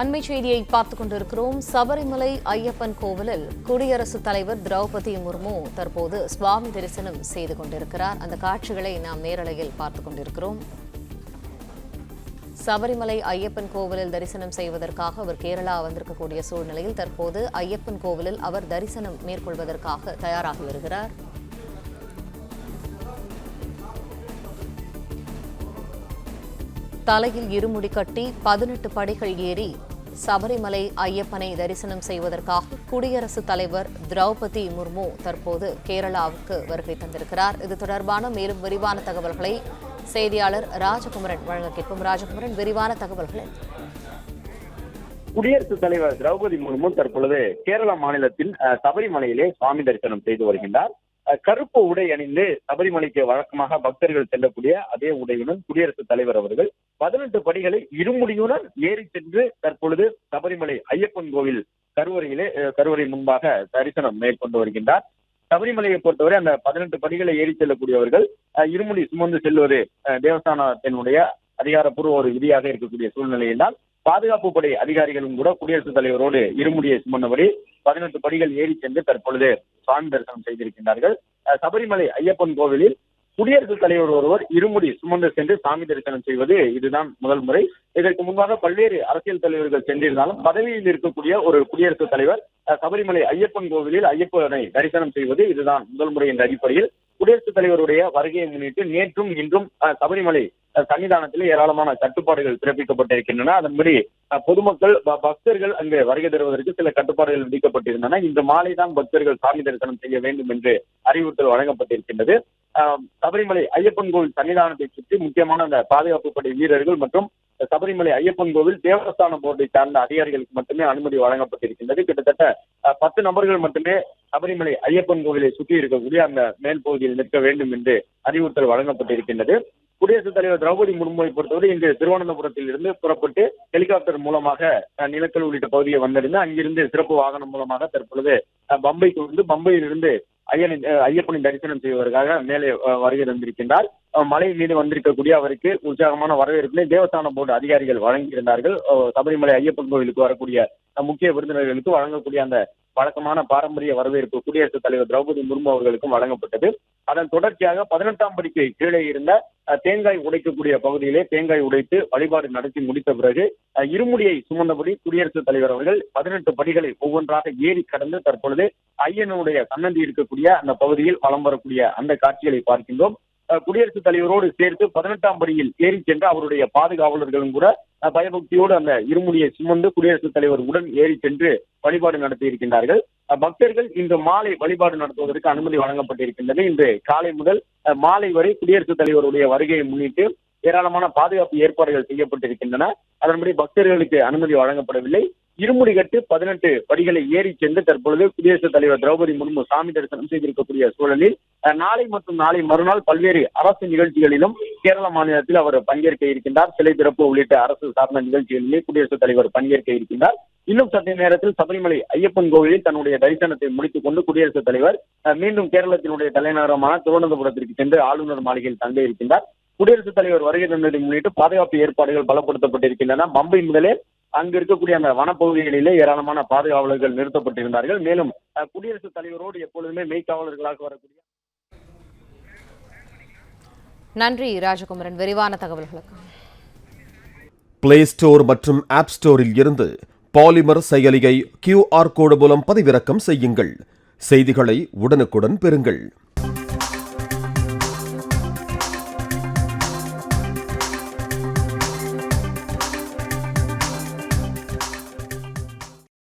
அண்மை செய்தியை பார்த்துக் கொண்டிருக்கிறோம். சபரிமலை ஐயப்பன் கோவிலில் குடியரசுத் தலைவர் திரௌபதி முர்மு தற்போது சுவாமி தரிசனம் செய்து கொண்டிருக்கிறார். அந்த காட்சிகளை நாம் நேரலையில் பார்த்துக் கொண்டிருக்கிறோம். சபரிமலை ஐயப்பன் கோவிலில் தரிசனம் செய்வதற்காக அவர் கேரளா வந்திருக்கக்கூடிய சூழ்நிலையில் தற்போது ஐயப்பன் கோவிலில் அவர் தரிசனம் மேற்கொள்வதற்காக தயாராகி வருகிறார். தலையில் இருமுடி கட்டி 18 படிகள் ஏறி சபரிமலை ஐயப்பனை தரிசனம் செய்வதற்காக குடியரசுத் தலைவர் திரௌபதி முர்மு தற்போது கேரளாவுக்கு வருகை தந்திருக்கிறார். இது தொடர்பான மேலும் விரிவான தகவல்களை செய்தியாளர் ராஜகுமரன் வழங்க கேட்போம். ராஜகுமரன், விரிவான தகவல்கள். குடியரசுத் தலைவர் திரௌபதி முர்மு தற்பொழுது கேரள மாநிலத்தில் சபரிமலையிலே சுவாமி தரிசனம் செய்து வருகின்றார். கருப்பு உடை அணிந்து சபரிமலைக்கு வழக்கமாக பக்தர்கள் செல்லக்கூடிய அதே உடையுடன் குடியரசுத் தலைவர் அவர்கள் 18 படிகளை இருமுடியுடன் ஏறி சென்று தற்பொழுது சபரிமலை ஐயப்பன் கோவில் கருவறை முன்பாக தரிசனம் மேற்கொண்டு வருகின்றார். சபரிமலையை பொறுத்தவரை அந்த 18 படிகளை ஏறி செல்லக்கூடியவர்கள் இருமுடி சுமந்து செல்வது தேவஸ்தானத்தினுடைய அதிகாரப்பூர்வ ஒரு விதியாக இருக்கக்கூடிய சூழ்நிலையில்தான் பாதுகாப்பு படை அதிகாரிகளும் கூட குடியரசுத் தலைவரோடு இருமுடியை சுமந்தபடி 18 படிகள் ஏறி சென்று தற்பொழுது சுவாமி தரிசனம் செய்திருக்கின்றார்கள். சபரிமலை ஐயப்பன் கோவிலில் குடியரசுத் தலைவர் ஒருவர் இருமுடி சுமந்து சென்று சாமி தரிசனம் செய்வது இதுதான் முதல் முறை. இதற்கு முன்பாக பல்வேறு அரசியல் தலைவர்கள் சென்றிருந்தாலும் பதவியில் இருக்கக்கூடிய ஒரு குடியரசுத் தலைவர் சபரிமலை ஐயப்பன் கோவிலில் ஐயப்பனை தரிசனம் செய்வது இதுதான் முதல் முறை என்ற அடிப்படையில் குடியரசுத் தலைவருடைய வருகையை முன்னிட்டு நேற்றும் இன்றும் சபரிமலை சன்னிதானத்தில் ஏராளமான கட்டுப்பாடுகள் பிறப்பிக்கப்பட்டிருக்கின்றன. அதன்படி பொதுமக்கள் பக்தர்கள் அங்கு வருகை தருவதற்கு சில கட்டுப்பாடுகள் விதிக்கப்பட்டிருந்தன. இன்று மாலைதான் பக்தர்கள் சாமி தரிசனம் செய்ய வேண்டும் என்று அறிவுறுத்தல் வழங்கப்பட்டிருக்கின்றது. சபரிமலை ஐயப்பன் கோவில் சன்னிதானத்தை சுற்றி முக்கியமான அந்த பாதுகாப்பு படை வீரர்கள் மற்றும் சபரிமலை ஐயப்பன் கோவில் தேவஸ்தான போர்டை சார்ந்த அதிகாரிகளுக்கு மட்டுமே அனுமதி வழங்கப்பட்டிருக்கின்றது. கிட்டத்தட்ட 10 நபர்கள் மட்டுமே சபரிமலை ஐயப்பன் கோவிலை சுற்றி இருக்கக்கூடிய அந்த மேல் பகுதியில் நிற்க வேண்டும் என்று அறிவுறுத்தல் வழங்கப்பட்டிருக்கின்றது. குடியரசுத் தலைவர் திரௌபதி முர்முவை பொறுத்தவரை இன்று திருவனந்தபுரத்தில் இருந்து புறப்பட்டு ஹெலிகாப்டர் மூலமாக நிலக்கல் உள்ளிட்ட பகுதியை வந்தடைந்து அங்கிருந்து சிறப்பு வாகனம் மூலமாக தற்பொழுது பம்பைக்கு வந்து பம்பையிலிருந்து ஐயப்பனின் தரிசனம் செய்வதற்காக மேலே வருகை தந்திருக்கின்றார். மலை மீது வந்திருக்கக்கூடிய அவருக்கு உற்சாகமான வரவேற்பினை தேவஸ்தான போர்டு அதிகாரிகள் வழங்கியிருந்தார்கள். சபரிமலை ஐயப்பன் கோவிலுக்கு வரக்கூடிய முக்கிய விருந்தினர்களுக்கு வழங்கக்கூடிய அந்த வழக்கமான பாரம்பரிய வரவேற்பு குடியரசுத் தலைவர் திரௌபதி முர்மு அவர்களுக்கும் வழங்கப்பட்டது. அதன் தொடர்ச்சியாக 18ஆம் படிக்கு கீழே இருந்த தேங்காய் உடைக்கக்கூடிய பகுதியிலே தேங்காய் உடைத்து வழிபாடு நடத்தி முடித்த பிறகு இருமுடியை சுமந்தபடி குடியரசுத் தலைவர் அவர்கள் 18 படிகளை ஒவ்வொன்றாக ஏறி கடந்து தற்பொழுது ஐயனுடைய சன்னதி இருக்கக்கூடிய அந்த பகுதியில் வலம் வரக்கூடிய அந்த காட்சிகளை பார்க்கின்றோம். குடியரசுத் தலைவரோடு சேர்த்து 18ஆம் படியில் ஏறி சென்ற அவருடைய பாதுகாவலர்களும் கூட பயபக்தியோடு அந்த இருமுடியை சுமந்து குடியரசுத் தலைவர் உடன் ஏறி சென்று வழிபாடு நடத்தி இருக்கின்றார்கள். பக்தர்கள் இன்று மாலை வழிபாடு நடத்துவதற்கு அனுமதி வழங்கப்பட்டிருக்கின்றது. இன்று காலை முதல் மாலை வரை குடியரசுத் தலைவருடைய வருகையை முன்னிட்டு ஏராளமான பாதுகாப்பு ஏற்பாடுகள் செய்யப்பட்டிருக்கின்றன. அதன்படி பக்தர்களுக்கு அனுமதி வழங்கப்படவில்லை. இருமுடி கட்டு 18 படிகளை ஏறி சென்று தற்பொழுது குடியரசுத் தலைவர் திரௌபதி முர்மு சாமி தரிசனம் செய்திருக்கக்கூடிய சூழலில் நாளை மற்றும் நாளை மறுநாள் பல்வேறு அரசு நிகழ்ச்சிகளிலும் கேரள மாநிலத்தில் அவர் பங்கேற்க இருக்கின்றார். சிலை திறப்பு உள்ளிட்ட அரசு சார்ந்த நிகழ்ச்சிகளிலே குடியரசுத் தலைவர் பங்கேற்க இருக்கின்றார். இன்னும் சற்று நேரத்தில் சபரிமலை ஐயப்பன் கோவிலில் தன்னுடைய தரிசனத்தை முடித்துக் கொண்டு குடியரசுத் தலைவர் மீண்டும் கேரளத்தினுடைய தலைநகரமான திருவனந்தபுரத்திற்கு சென்று ஆளுநர் மாளிகையில் தங்க இருக்கின்றார். குடியரசுத் தலைவர் வருகை தந்ததை முன்னிட்டு பாதுகாப்பு ஏற்பாடுகள் பலப்படுத்தப்பட்டிருக்கின்றன. பம்பை முதலே அங்கு இருக்கக்கூடிய அந்த வனப்பகுதிகளிலே ஏராளமான பாதுகாவலர்கள் நிறுத்தப்பட்டிருந்தார்கள். மேலும் குடியரசுத் தலைவரோடு எப்பொழுதுமே மெய்க்காவலர்களாக வரக்கூடிய. நன்றி ராஜகுமரன், விரிவான தகவல்களுக்கு. பிளே ஸ்டோர் மற்றும் ஆப் ஸ்டோரில் இருந்து பாலிமர் செயலியை QR கோடு மூலம் பதிவிறக்கம் செய்யுங்கள். செய்திகளை உடனுக்குடன் பெறுங்கள்.